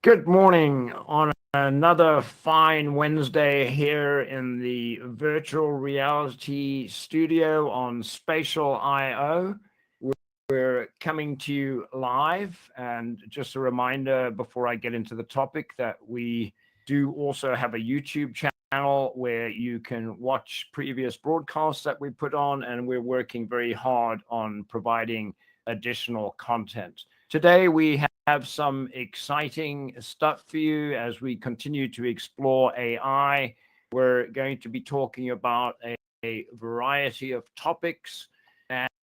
Good morning on another fine Wednesday here in the virtual reality studio on Spatial IO. We're coming to you live, and just a reminder before I get into the topic that we do also have a YouTube channel where you can watch previous broadcasts that we put on, and we're working very hard on providing additional content. Today, we have some exciting stuff for you as we continue to explore AI. We're going to be talking about a variety of topics,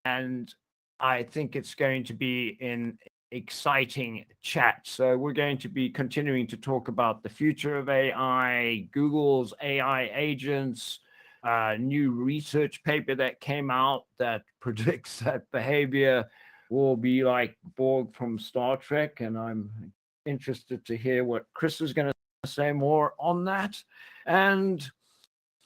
and I think it's going to be an exciting chat. So, we're going to be continuing to talk about the future of AI, Google's AI agents, new research paper that came out that predicts that behavior will be like Borg from Star Trek. And I'm interested to hear what Chris is going to say more on that. And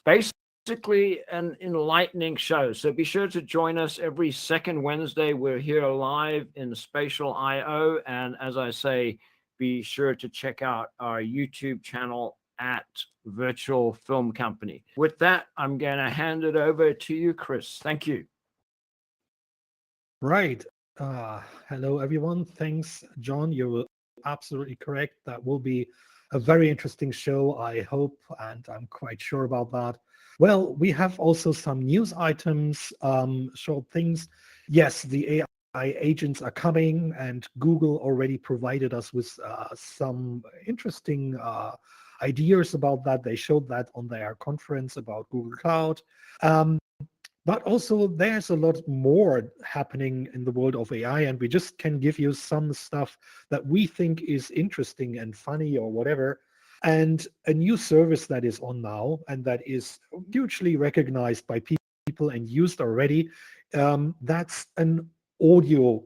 basically, an enlightening show. So be sure to join us every second Wednesday. We're here live in Spatial IO. And as I say, be sure to check out our YouTube channel at Virtual Film Company. With that, I'm going to hand it over to you, Chris. Thank you. Right. Hello, everyone. Thanks, John. You're absolutely correct. That will be a very interesting show, I hope, and I'm quite sure about that. Well, we have also some news items, short things. Yes, the AI agents are coming, and Google already provided us with some interesting ideas about that. They showed that on their conference about Google Cloud. But also, there's a lot more happening in the world of AI, and we just can give you some stuff that we think is interesting and funny or whatever. And a new service that is on now and that is hugely recognized by people and used already, that's an audio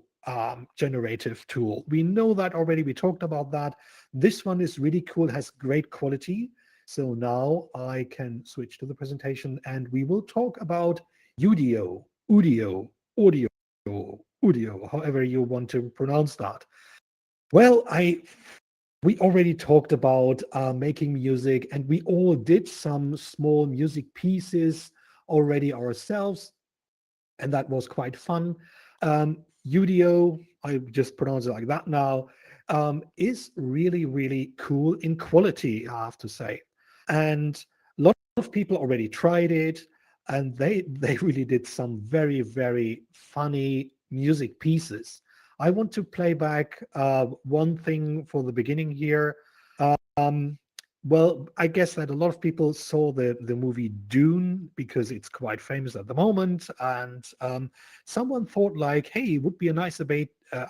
generative tool. We know that already. We talked about that. This one is really cool, has great quality. So now I can switch to the presentation and we will talk about UDIO, UDIO, audio, audio, however you want to pronounce that. Well, we already talked about making music, and we all did some small music pieces already ourselves, and that was quite fun. UDIO, I just pronounce it like that now, is really, really cool in quality, I have to say. And a lot of people already tried it, and they really did some very, very funny music pieces. I want to play back one thing for the beginning here. Um, well, I guess that a lot of people saw the movie Dune because it's quite famous at the moment, and someone thought like, hey, it would be a nice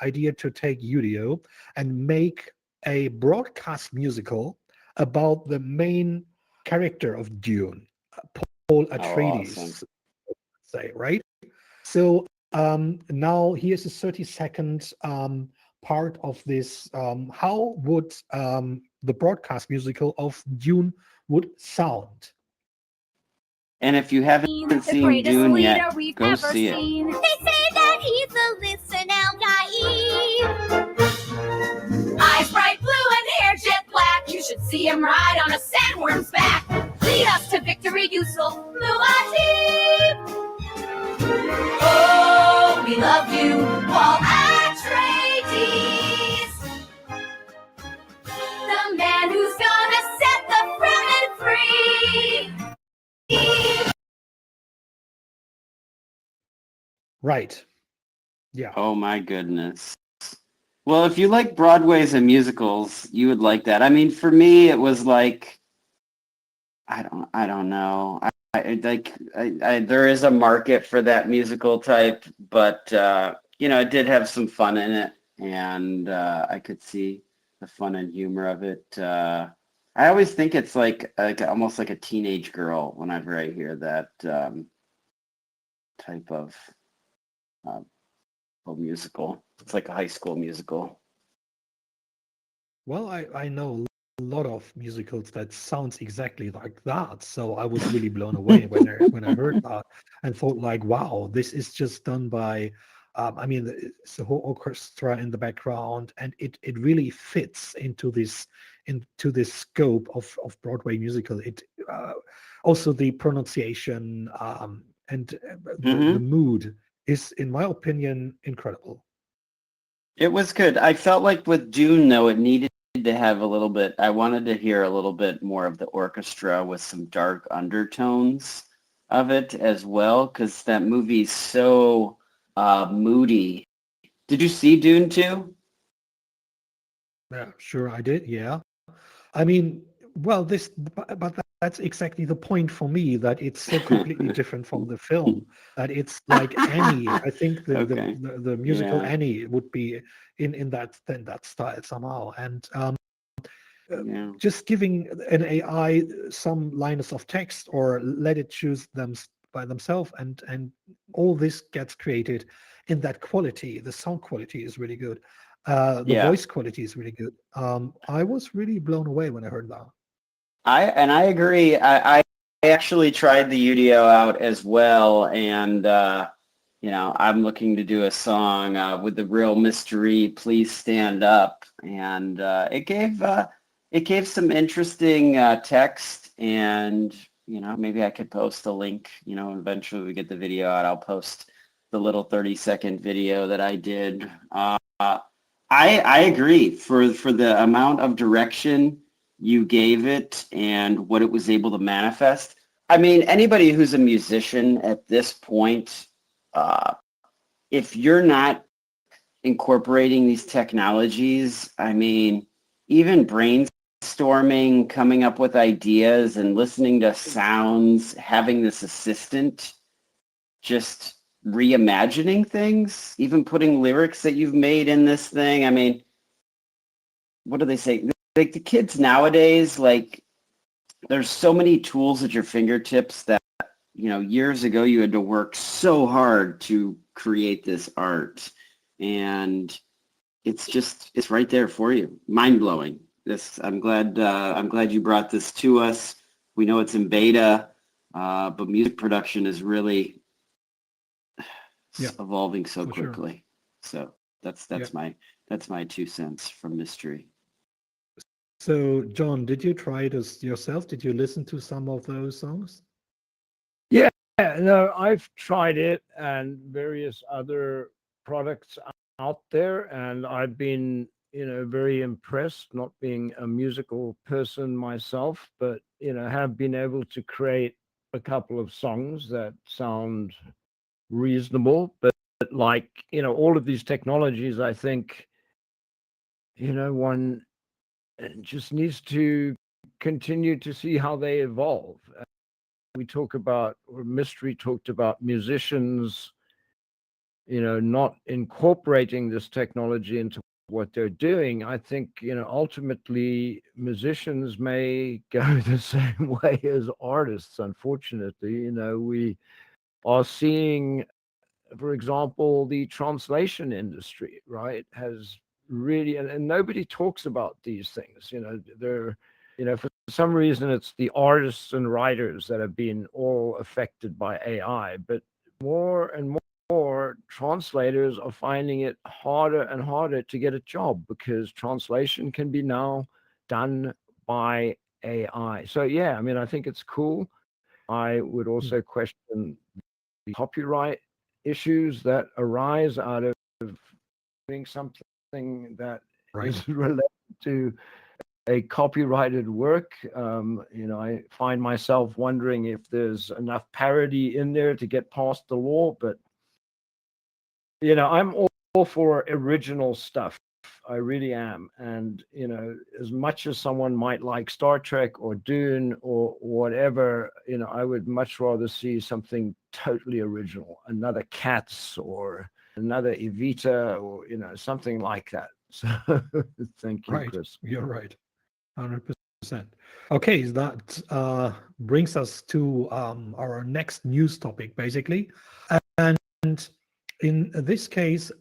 idea to take UDIO and make a broadcast musical about the main character of Dune, Paul Oh, awesome. Atreides, say, right? So now here's a 30-second part of this. How would the broadcast musical of Dune would sound? And if you haven't The seen greatest Dune leader yet, we've go ever see it. seen. They say that he's a listen out naive. Eyes bright blue and hair jet black. You should see him ride on a sandworm's back. Lead us to victory, Yusuf Muad'Dib. Oh, we love you, Paul Atreides. The man who's gonna set the Fremen free. Right. Yeah. Oh my goodness. Well, if you like Broadways and musicals, you would like that. I mean, for me, it was like, I don't know. There is a market for that musical type, but it did have some fun in it, and I could see the fun and humor of it. I always think it's like almost like a teenage girl whenever I hear that type of musical. It's like a high school musical. Well, I know a lot of musicals that sounds exactly like that. So I was really blown away when I heard that and thought like, wow, this is just done by I mean, it's the whole orchestra in the background, and it really fits into this scope of Broadway musical. It also the pronunciation and the Hmm. mood is, in my opinion, incredible. It was good. I felt like with Dune, though, it needed to have a little bit, I wanted to hear a little bit more of the orchestra with some dark undertones of it as well, because that movie's so moody. Did you see Dune too? Yeah, sure, I did. Yeah, I mean, well, but that's exactly the point for me, that it's so completely different from the film, that it's like Annie. I think Okay. the musical Yeah. Annie would be in that style somehow, and Yeah. just giving an AI some lines of text or let it choose them by themselves, and all this gets created in that quality. The sound quality is really good. The Yeah. voice quality is really good. I was really blown away when I heard that. I agree. I actually tried the UDIO out as well, and I'm looking to do a song with the real mystery, "Please Stand Up," and it gave some interesting text, and maybe I could post a link. Eventually we get the video out. I'll post the little 30-second video that I did. I agree for the amount of direction you gave it and what it was able to manifest. I mean, anybody who's a musician at this point, uh, if you're not incorporating these technologies, I mean, even brainstorming, coming up with ideas and listening to sounds, having this assistant just reimagining things, even putting lyrics that you've made in this thing. I mean, what do they say? Like the kids nowadays, like there's so many tools at your fingertips that, years ago you had to work so hard to create this art. And it's right there for you. Mind blowing. I'm glad you brought this to us. We know it's in beta, but music production is really Yeah, evolving so for sure. quickly. So that's Yeah. that's my 2 cents from mystery. So, John, did you try this yourself? Did you listen to some of those songs? Yeah, no, I've tried it and various other products out there, and I've been, very impressed, not being a musical person myself, but, have been able to create a couple of songs that sound reasonable. But like, all of these technologies, I think, one just needs to continue to see how they evolve. We talk about, or Mystery talked about musicians, not incorporating this technology into what they're doing. I think, ultimately musicians may go the same way as artists, unfortunately. We are seeing, for example, the translation industry, right, has really, and nobody talks about these things. They're, for some reason, it's the artists and writers that have been all affected by AI, but more and more translators are finding it harder and harder to get a job because translation can be now done by AI. So, yeah, I mean, I think it's cool. I would Hmm. also question the copyright issues that arise out of doing something that Right. is related to a copyrighted work. I find myself wondering if there's enough parody in there to get past the law, but I'm all for original stuff. I really am. And, as much as someone might like Star Trek or Dune or whatever, I would much rather see something totally original, another Cats or another Evita or, something like that. So thank you, Right. Chris. You're right. 100%. Okay, that brings us to our next news topic, basically. And in this case,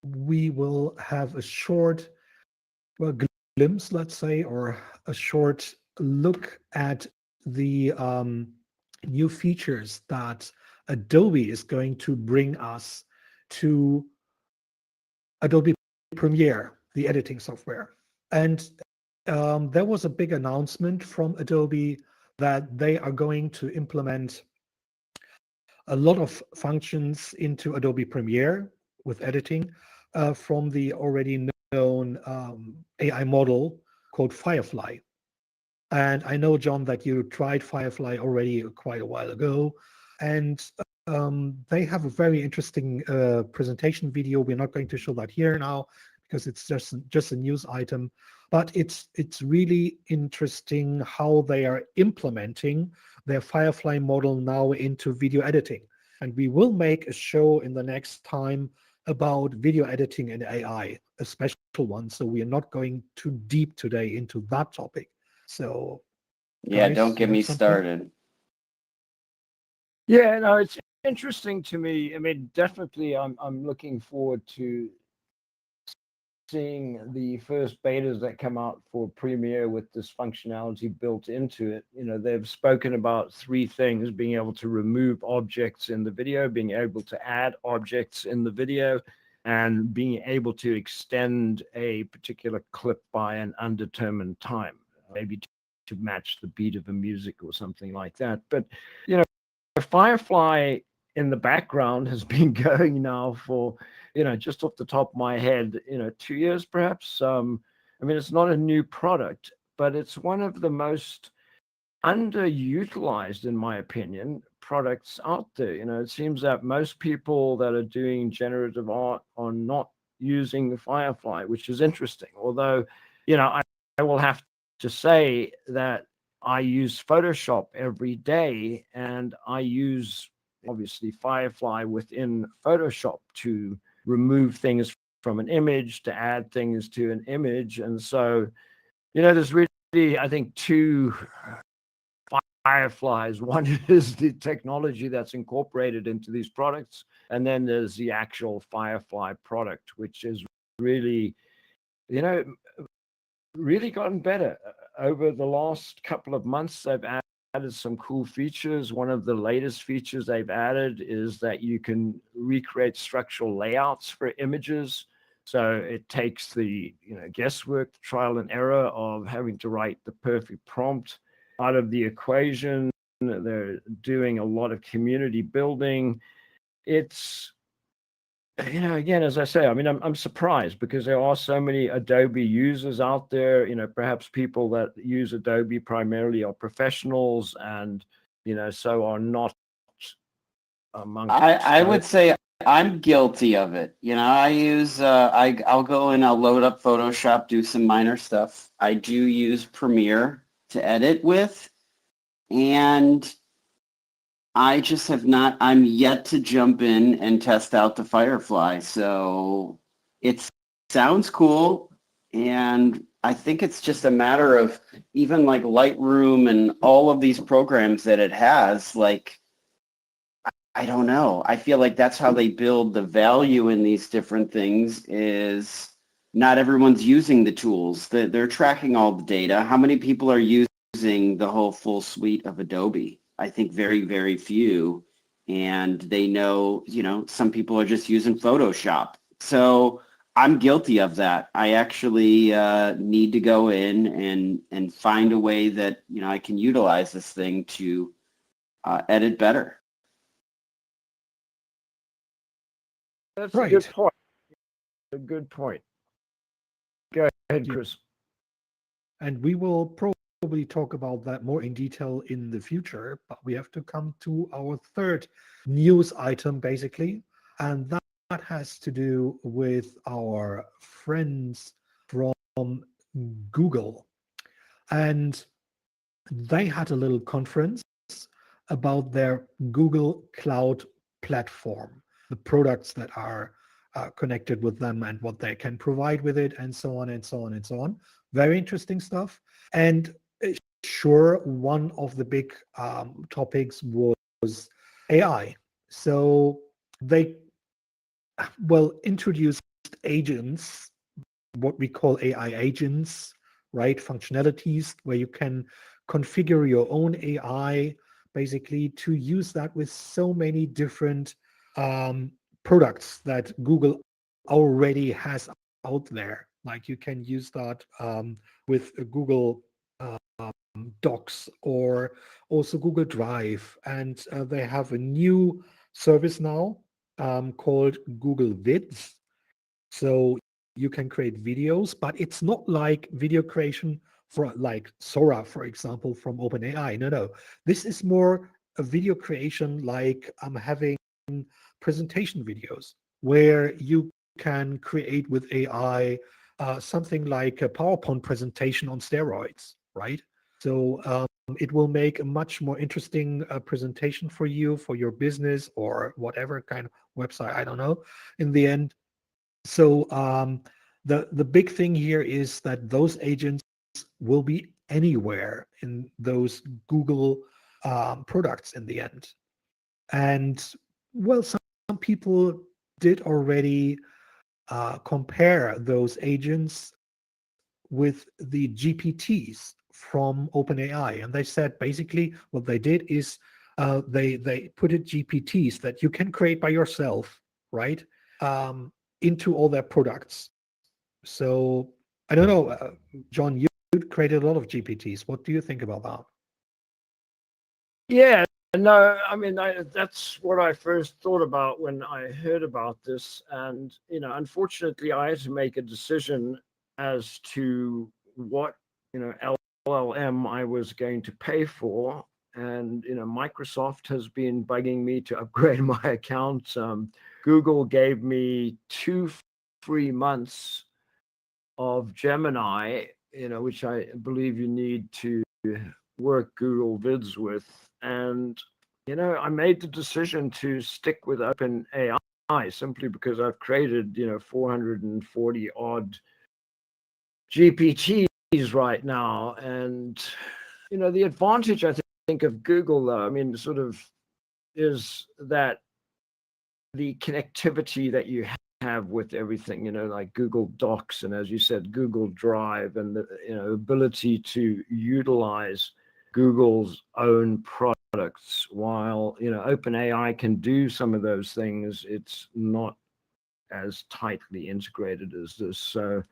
we will have a short glimpse, let's say, or a short look at the new features that Adobe is going to bring us to Adobe Premiere, the editing software. And there was a big announcement from Adobe that they are going to implement a lot of functions into Adobe Premiere with editing from the already known AI model called Firefly. And I know, John, that you tried Firefly already quite a while ago. And they have a very interesting presentation video. We're not going to show that here now because it's just a news item. But it's really interesting how they are implementing their Firefly model now into video editing. And we will make a show in the next time about video editing and AI, a special one. So we are not going too deep today into that topic. So Yeah, guys, don't get you me have something? started. Yeah, no, it's interesting to me. I mean, definitely, I'm looking forward to seeing the first betas that come out for Premiere with this functionality built into it. You know, they've spoken about three things: being able to remove objects in the video, being able to add objects in the video, and being able to extend a particular clip by an undetermined time, maybe to match the beat of a music or something like that. But, you know, Firefly in the background has been going now for, you know, just off the top of my head, you know, 2 years perhaps. I mean, it's not a new product, but it's one of the most underutilized, in my opinion, products out there. You know, it seems that most people that are doing generative art are not using the Firefly, which is interesting. Although, you know, I will have to say that I use Photoshop every day, and I use obviously Firefly within Photoshop to remove things from an image, to add things to an image. And so, you know, there's really, I think, two Fireflies. One is the technology that's incorporated into these products, and then there's the actual Firefly product, which is really, you know, really gotten better over the last couple of months. They've added some cool features. One of the latest features they've added is that you can recreate structural layouts for images. So it takes the, you know, guesswork, trial and error of having to write the perfect prompt out of the equation. They're doing a lot of community building. It's, you know, again, as I say, I mean, I'm surprised because there are so many Adobe users out there. You know, perhaps people that use Adobe primarily are professionals, and, you know, so are not amongst. I would say I'm guilty of it. You know, I use I'll go and I'll load up Photoshop, do some minor stuff. I do use Premiere to edit with, and I just have not, I'm yet to jump in and test out the Firefly. So it sounds cool. And I think it's just a matter of even like Lightroom and all of these programs that it has, like, I don't know. I feel like that's how they build the value in these different things is not everyone's using the tools. They're tracking all the data. How many people are using the whole full suite of Adobe? I think very, very few. And they know, you know, some people are just using Photoshop. So I'm guilty of that. I actually need to go in and find a way that, you know, I can utilize this thing to edit better. That's Right. a good point. A good point. Go ahead, Chris. And we will probably talk about that more in detail in the future, but we have to come to our third news item, basically. And that has to do with our friends from Google. And they had a little conference about their Google Cloud platform, the products that are connected with them and what they can provide with it, and so on and so on and so on. Very interesting stuff. And sure, one of the big topics was AI. So they, well, introduced agents, what we call AI agents, right? Functionalities where you can configure your own AI, basically to use that with so many different products that Google already has out there. Like you can use that with Google Docs or also Google Drive. And they have a new service now called Google Vids. So you can create videos, but it's not like video creation for like Sora, for example, from OpenAI. No. This is more a video creation like I'm having presentation videos where you can create with AI something like a PowerPoint presentation on steroids, right? So it will make a much more interesting presentation for you, for your business or whatever kind of website, I don't know, in the end. So the big thing here is that those agents will be anywhere in those Google products in the end. And well, some people did already compare those agents with the GPTs from OpenAI, and they said basically what they did is they put it GPTs that you can create by yourself, right? Into all their products. So I don't know, John, you created a lot of GPTs. What do you think about that? Yeah, no, I mean, that's what I first thought about when I heard about this. And, unfortunately, I had to make a decision as to what, LLM I was going to pay for. And, Microsoft has been bugging me to upgrade my account. Google gave me 2 free months of Gemini, which I believe you need to work Google Vids with. And, I made the decision to stick with OpenAI simply because I've created, 440 odd GPTs right now. And, the advantage, I think, of Google, though, I mean, sort of is that the connectivity that you have with everything, like Google Docs and, as you said, Google Drive, and the ability to utilize Google's own products. While OpenAI can do some of those things, it's not as tightly integrated as this. So,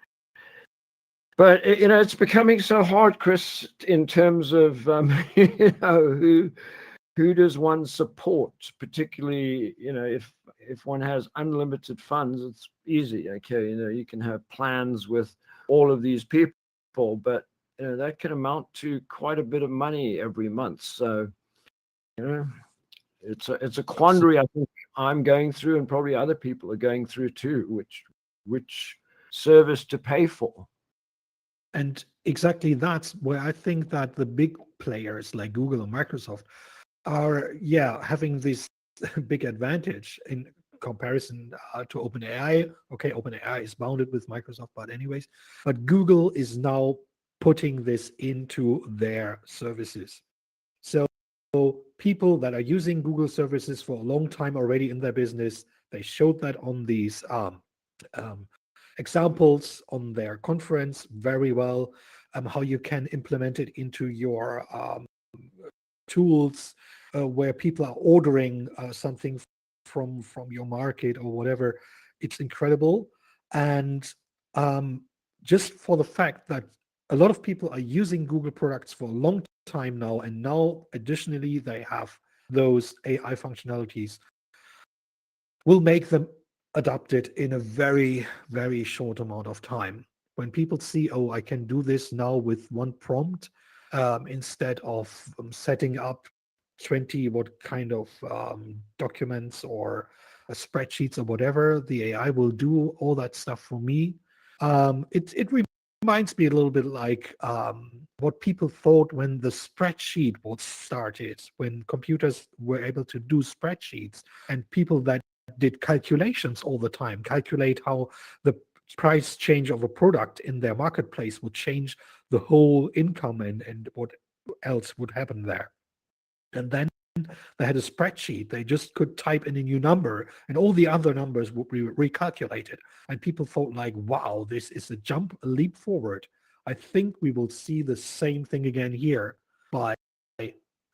but it's becoming so hard, Chris, in terms of who does one support, particularly if one has unlimited funds. It's easy. Okay, you can have plans with all of these people, but that can amount to quite a bit of money every month. So it's a quandary I think I'm going through, and probably other people are going through too, which service to pay for. And exactly that's where I think that the big players like Google and Microsoft are having this big advantage in comparison to OpenAI. Okay, OpenAI is bounded with Microsoft, but anyways, but Google is now putting this into their services. So people that are using Google services for a long time already in their business, they showed that on these examples on their conference very well, how you can implement it into your tools where people are ordering something from your market or whatever. It's incredible. And just for the fact that a lot of people are using Google products for a long time now, and now additionally they have those AI functionalities, will make them adopt it in a very, very short amount of time. When people see, oh, I can do this now with one prompt, instead of setting up 20 what kind of documents or spreadsheets or whatever, the AI will do all that stuff for me. It reminds me a little bit like what people thought when the spreadsheet was started, when computers were able to do spreadsheets, and people that did calculations all the time, calculate how the price change of a product in their marketplace would change the whole income and what else would happen there. And then they had a spreadsheet. They just could type in a new number and all the other numbers would be recalculated. And people thought like, wow, this is a leap forward. I think we will see the same thing again here by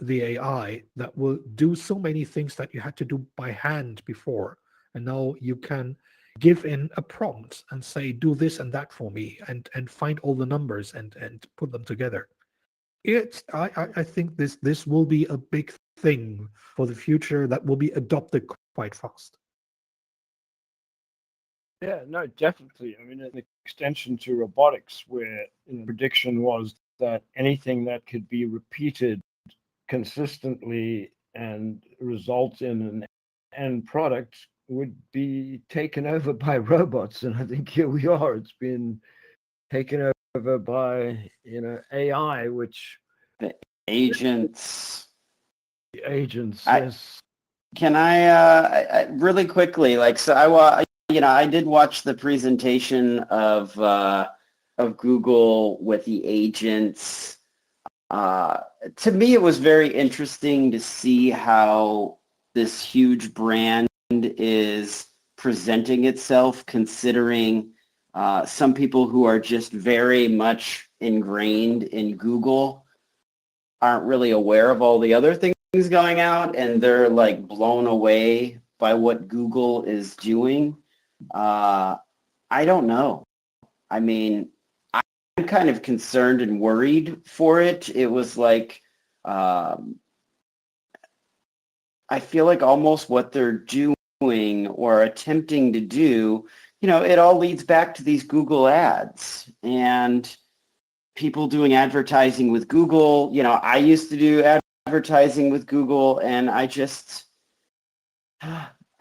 the AI that will do so many things that you had to do by hand before. And now you can give in a prompt and say, do this and that for me, and find all the numbers and put them together. I think this will be a big thing for the future that will be adopted quite fast. Yeah, no, definitely. I mean, an extension to robotics, where the prediction was that anything that could be repeated consistently and result in an end product would be taken over by robots. And I think here we are. It's been taken over by AI, which The agents. Yes. Can I really quickly, I did watch the presentation of Google with the agents. To me, it was very interesting to see how this huge brand is presenting itself, considering some people who are just very much ingrained in Google aren't really aware of all the other things going out, and they're like blown away by what Google is doing. I don't know. I mean, I'm kind of concerned and worried for it. It was like, I feel like almost what they're doing or attempting to do, it all leads back to these Google ads and people doing advertising with Google. I used to do advertising with Google, and I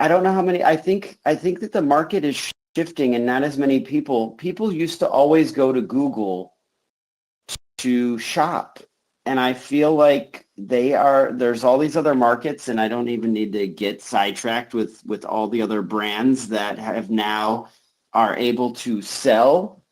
don't know how many. I think that the market is shifting, and not as many people used to always go to Google to shop, and I feel like there's all these other markets, and I don't even need to get sidetracked with all the other brands that have now are able to sell,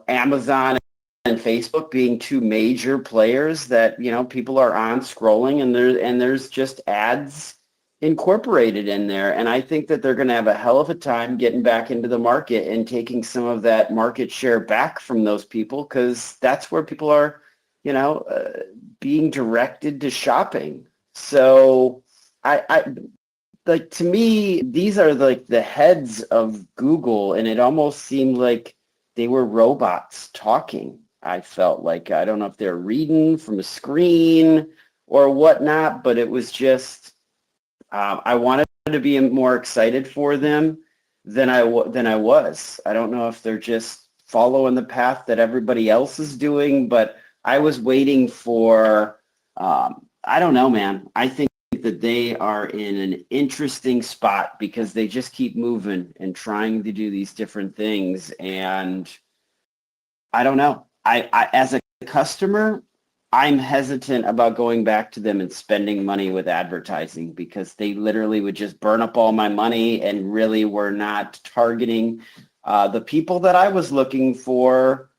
Amazon and Facebook being two major players that, people are on scrolling, and there's just ads incorporated in there. And I think that they're going to have a hell of a time getting back into the market and taking some of that market share back from those people, because that's where people are, being directed to shopping. So I like, to me, these are like the heads of Google, and it almost seemed like they were robots talking. I felt like, I don't know if they're reading from a screen or whatnot, but it was just, I wanted to be more excited for them than I was. I don't know if they're just following the path that everybody else is doing, but I was waiting for, I don't know, man. I think that they are in an interesting spot because they just keep moving and trying to do these different things. And I don't know. I as a customer, I'm hesitant about going back to them and spending money with advertising, because they literally would just burn up all my money and really were not targeting the people that I was looking for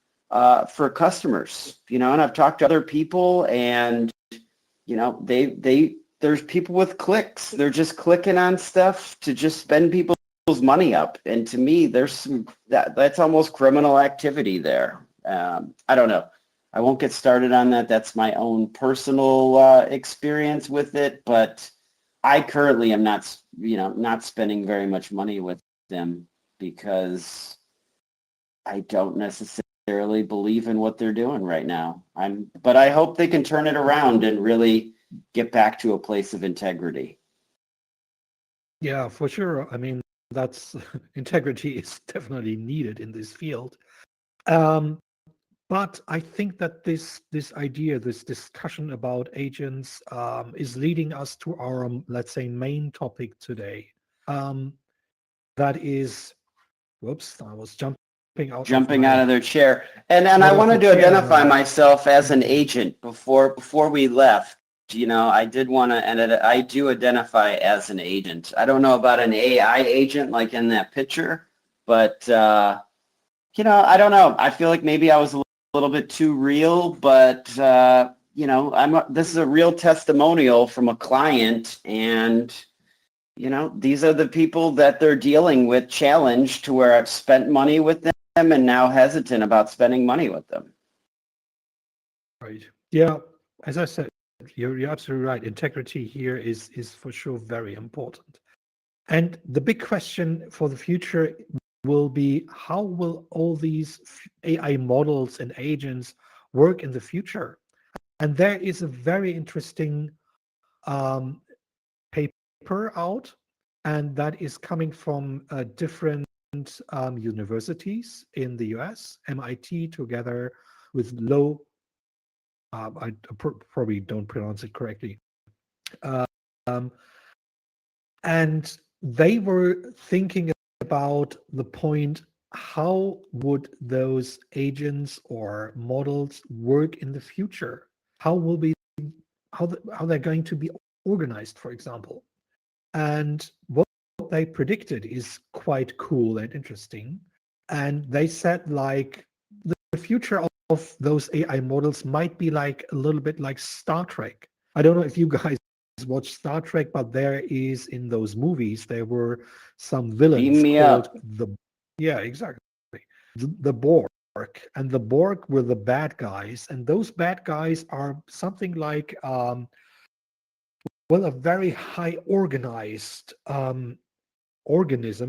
customers. And I've talked to other people, and there's people with clicks. They're just clicking on stuff to just spend people's money up. And to me, there's that's almost criminal activity there. I don't know. I won't get started on that. That's my own personal experience with it. But I currently am not spending very much money with them, because I don't necessarily believe in what they're doing right now. But I hope they can turn it around and really get back to a place of integrity. Yeah, for sure. I mean, that's integrity is definitely needed in this field. But I think that this idea, this discussion about agents, is leading us to our, let's say, main topic today. That is, whoops, I was jumping out of their chair. And I wanted to identify myself as an agent before we left. I did want to, and I do identify as an agent. I don't know about an AI agent like in that picture, but I don't know. I feel like maybe I was a little bit too real, but this is a real testimonial from a client, and these are the people that they're dealing with, challenged to where I've spent money with them and now hesitant about spending money with them. Right. Yeah. As I said, you're absolutely right. Integrity here is for sure very important. And the big question for the future will be, how will all these AI models and agents work in the future? And there is a very interesting paper out, and that is coming from different universities in the US, MIT, together with I probably don't pronounce it correctly. And they were thinking about the point, how would those agents or models work in the future? How they're going to be organized, for example. And what they predicted is quite cool and interesting. And they said, like, the future of those AI models might be like a little bit like Star Trek. I don't know if you guys watch Star Trek, but there is, in those movies, there were some villains called exactly, the Borg. And the Borg were the bad guys, and those bad guys are something like a very high organized organism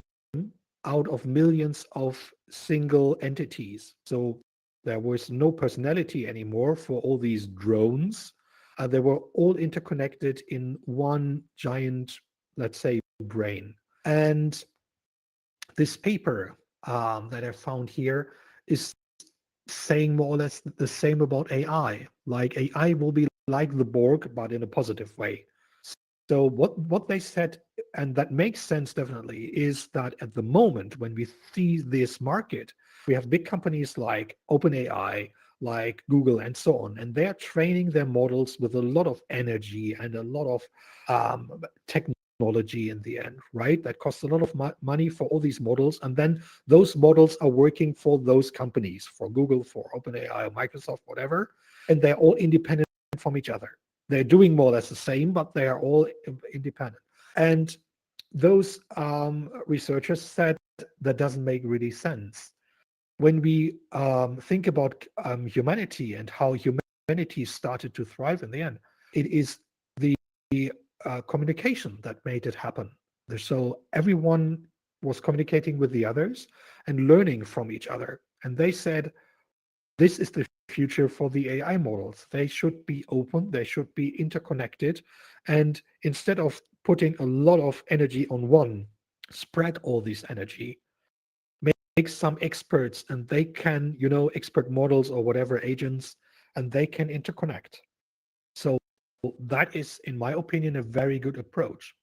out of millions of single entities. So there was no personality anymore for all these drones. They were all interconnected in one giant, let's say, brain. And this paper that I found here is saying more or less the same about AI. Like, AI will be like the Borg, but in a positive way. So what they said, and that makes sense definitely, is that at the moment when we see this market, we have big companies like OpenAI, like Google, and so on, and they're training their models with a lot of energy and a lot of technology in the end, right? That costs a lot of money for all these models, and then those models are working for those companies, for Google, for OpenAI, or Microsoft, whatever, and they're all independent from each other. They're doing more or less the same, but they are all independent. And those researchers said that doesn't make really sense. When we think about humanity and how humanity started to thrive in the end, it is the communication that made it happen. So everyone was communicating with the others and learning from each other. And they said, this is the future for the AI models. They should be open, they should be interconnected, and instead of putting a lot of energy on one, spread all this energy, make some experts, and they can, expert models or whatever agents, and they can interconnect. So that is, in my opinion, a very good approach.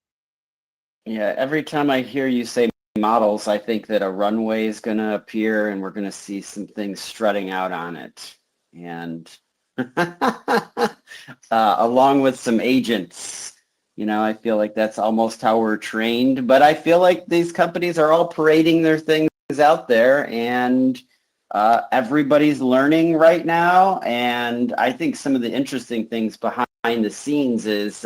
Yeah, every time I hear you say models, I think that a runway is going to appear and we're going to see some things strutting out on it. And along with some agents, I feel like that's almost how we're trained. But I feel like these companies are all parading their things out there, and everybody's learning right now. And I think some of the interesting things behind the scenes is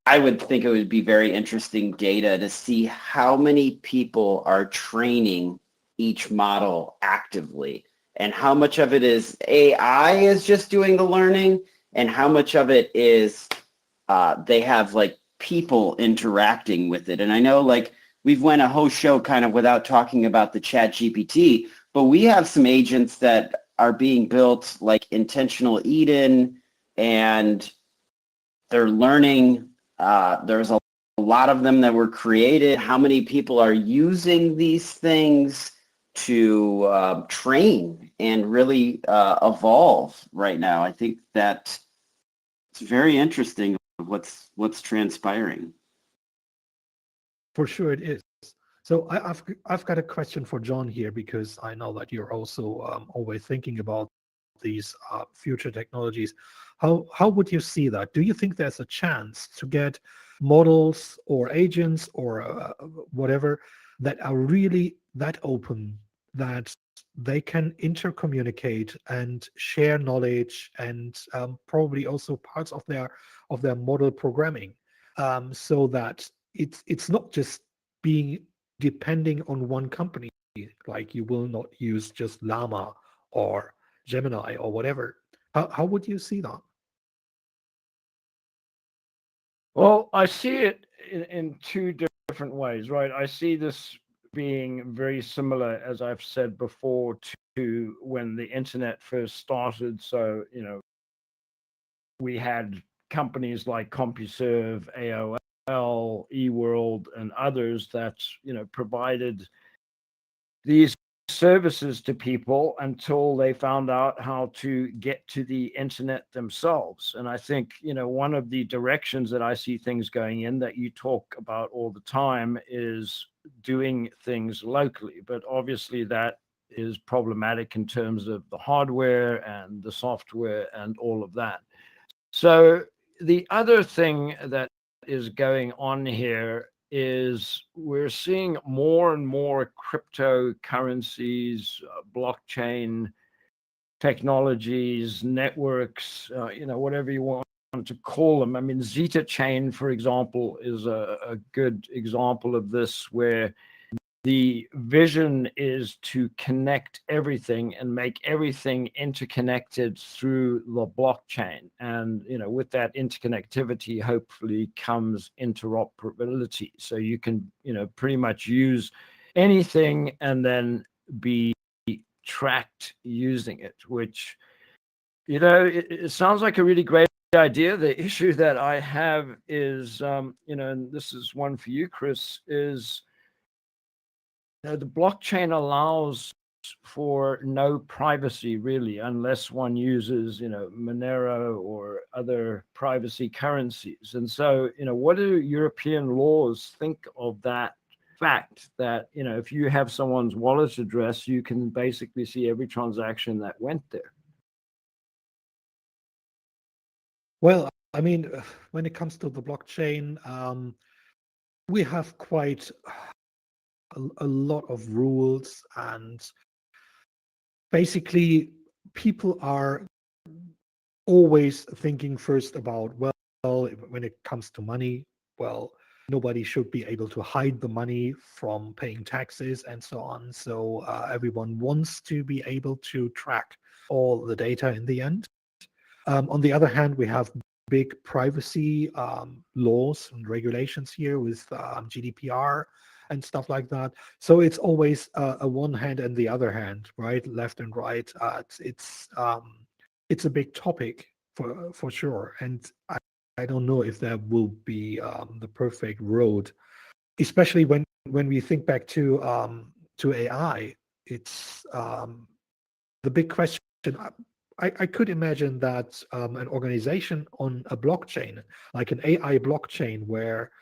I would think it would be very interesting data to see how many people are training each model actively, and how much of it is AI is just doing the learning, and how much of it is they have like people interacting with it. And I know, like, we've went a whole show kind of without talking about the Chat GPT, but we have some agents that are being built like Intentional Eden, and they're learning. There's a lot of them that were created. How many people are using these things to train and really evolve right now? I think that it's very interesting what's transpiring. For sure it is. So I've got a question for John here, because I know that you're also always thinking about these future technologies. How would you see that? Do you think there's a chance to get models or agents or whatever that are really that open, that they can intercommunicate and share knowledge, and probably also parts of their model programming, so that it's not just being depending on one company? Like, you will not use just Llama or Gemini or whatever. How would you see that? Well, I see it in two different ways, right? I see this being very similar, as I've said before, to when the internet first started. So, we had companies like CompuServe, AOL, eWorld, and others that, provided these services to people until they found out how to get to the internet themselves. And I think, one of the directions that I see things going in that you talk about all the time is doing things locally. But obviously that is problematic in terms of the hardware and the software and all of that. So the other thing that is going on here is we're seeing more and more cryptocurrencies, blockchain technologies, networks, whatever you want to call them. I mean, Zeta Chain, for example, is a good example of this, where the vision is to connect everything and make everything interconnected through the blockchain. And, with that interconnectivity, hopefully comes interoperability. So you can, pretty much use anything and then be tracked using it, which, it sounds like a really great idea. The issue that I have is, and this is one for you, Chris, is, the blockchain allows for no privacy really, unless one uses, Monero or other privacy currencies. And so, what do European laws think of that fact that, if you have someone's wallet address, you can basically see every transaction that went there? Well, I mean, when it comes to the blockchain, we have quite a lot of rules, and basically people are always thinking first about, well, when it comes to money, well, nobody should be able to hide the money from paying taxes and so on. So everyone wants to be able to track all the data in the end. On the other hand, we have big privacy laws and regulations here with GDPR and stuff like that. So it's always a one hand and the other hand, right? Left and right. It's a big topic for sure. And I don't know if that will be the perfect road, especially when we think back to AI. It's the big question. I could imagine that an organization on a blockchain, like an AI blockchain, where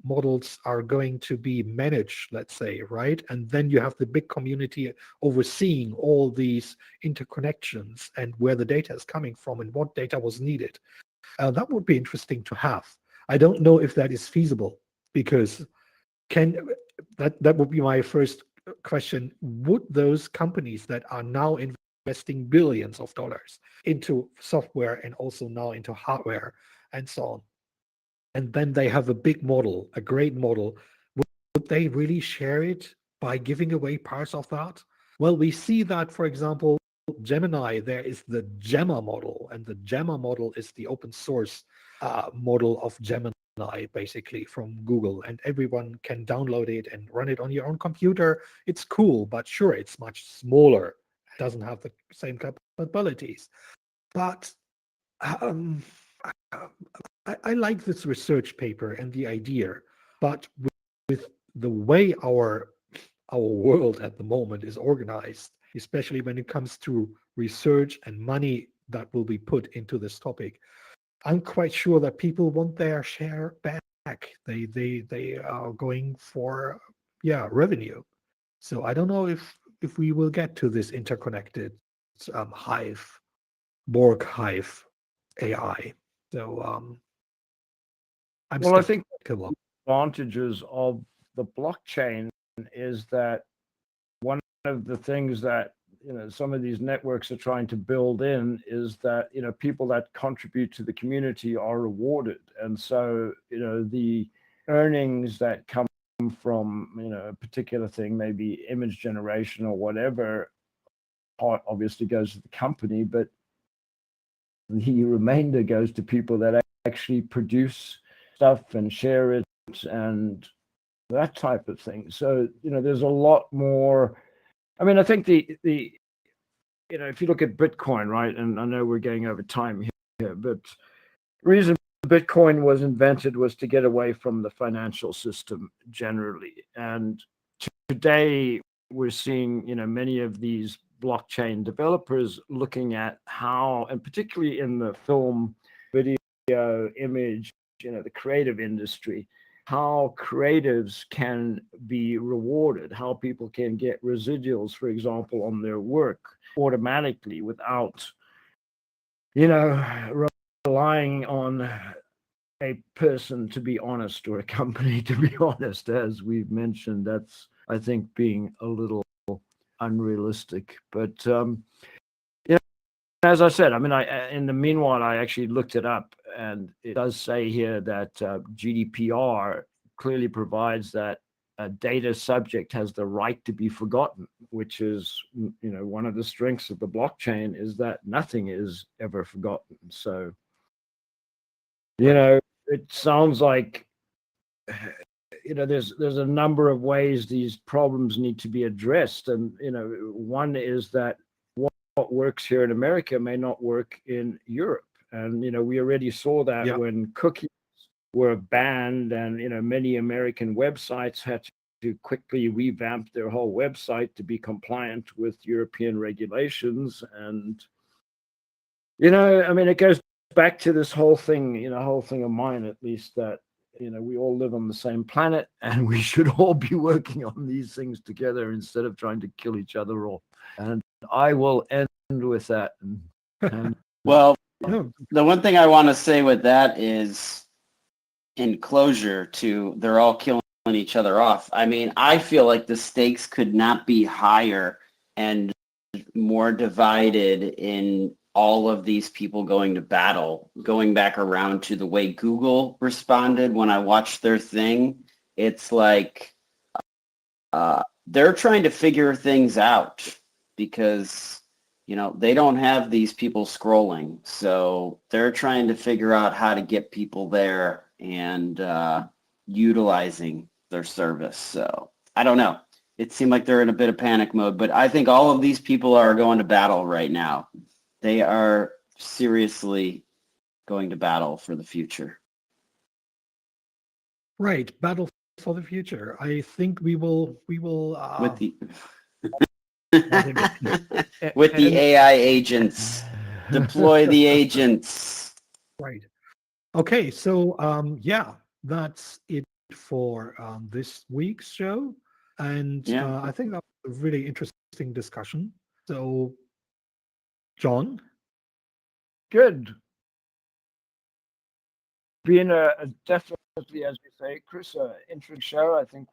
models are going to be managed, let's say, right? And then you have the big community overseeing all these interconnections and where the data is coming from and what data was needed. That would be interesting to have. I don't know if that is feasible, because that would be my first question. Would those companies that are now investing billions of dollars into software and also now into hardware and so on, and then they have a big model, a great model, would they really share it by giving away parts of that? Well, we see that, for example, Gemini, there is the Gemma model, and the Gemma model is the open source model of Gemini, basically from Google, and everyone can download it and run it on your own computer. It's cool, but sure, it's much smaller. It doesn't have the same capabilities. But I like this research paper and the idea, but with the way our world at the moment is organized, especially when it comes to research and money that will be put into this topic, I'm quite sure that people want their share back. They are going for revenue. So I don't know if we will get to this interconnected hive, Borg hive AI. So I'm Well, I think skeptical. advantages of the blockchain is that one of the things that some of these networks are trying to build in is that people that contribute to the community are rewarded, and so the earnings that come from a particular thing, maybe image generation or whatever, part obviously goes to the company, but the remainder goes to people that actually produce stuff and share it and that type of thing. So, there's a lot more. I mean, I think the if you look at Bitcoin, right, and I know we're getting over time here, but the reason Bitcoin was invented was to get away from the financial system generally. And today we're seeing, many of these blockchain developers looking at how, and particularly in the film, video, image, the creative industry, how creatives can be rewarded, how people can get residuals, for example, on their work automatically without, relying on a person to be honest or a company to be honest. As we've mentioned, that's, I think, being a little unrealistic. But as I said, I mean, in the meanwhile, I actually looked it up, and it does say here that GDPR clearly provides that a data subject has the right to be forgotten, which is, one of the strengths of the blockchain is that nothing is ever forgotten. So, it sounds like, there's a number of ways these problems need to be addressed. And, one is that what works here in America may not work in Europe. And, we already saw that when cookies were banned, and, many American websites had to quickly revamp their whole website to be compliant with European regulations. And, I mean, it goes back to this whole thing of mine, at least, that, we all live on the same planet, and we should all be working on these things together instead of trying to kill each other off. And I will end with that. And Well, the one thing I want to say with that is, in closure to they're all killing each other off. I mean, I feel like the stakes could not be higher and more divided in all of these people going to battle. Going back around to the way Google responded when I watched their thing, it's like they're trying to figure things out because, they don't have these people scrolling. So they're trying to figure out how to get people there and utilizing their service. So I don't know. It seemed like they're in a bit of panic mode, but I think all of these people are going to battle right now. They are seriously going to battle for the future. Right, battle for the future. I think we will With the and- with the AI agents. Deploy the agents. Right. Okay, so that's it for this week's show. And I think that was a really interesting discussion. So, John? good. Being a definitely, as you say, Chris, an interesting show. I think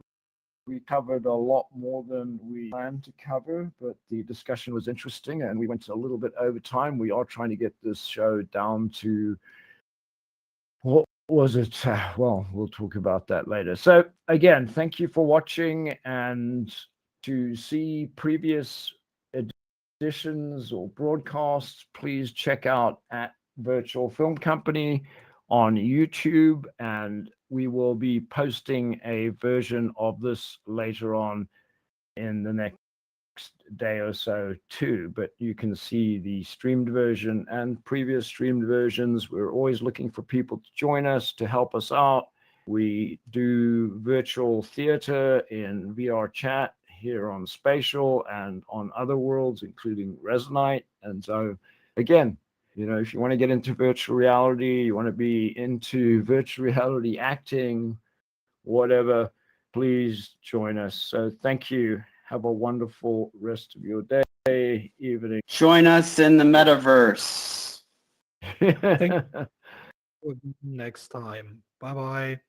we covered a lot more than we planned to cover, but the discussion was interesting, and we went a little bit over time. We are trying to get this show down to, what was it? Well, we'll talk about that later. So again, thank you for watching, and to see previous editions or broadcasts, please check out at Virtual Film Company on YouTube, and we will be posting a version of this later on in the next day or so too. But you can see the streamed version and previous streamed versions. We're always looking for people to join us, to help us out. We do virtual theater in VR chat here on Spatial and on other worlds, including Resonite. And so again, if you want to get into virtual reality, you want to be into virtual reality acting, whatever, please join us. So thank you. Have a wonderful rest of your day, evening. Join us in the metaverse. Next time. Bye-bye.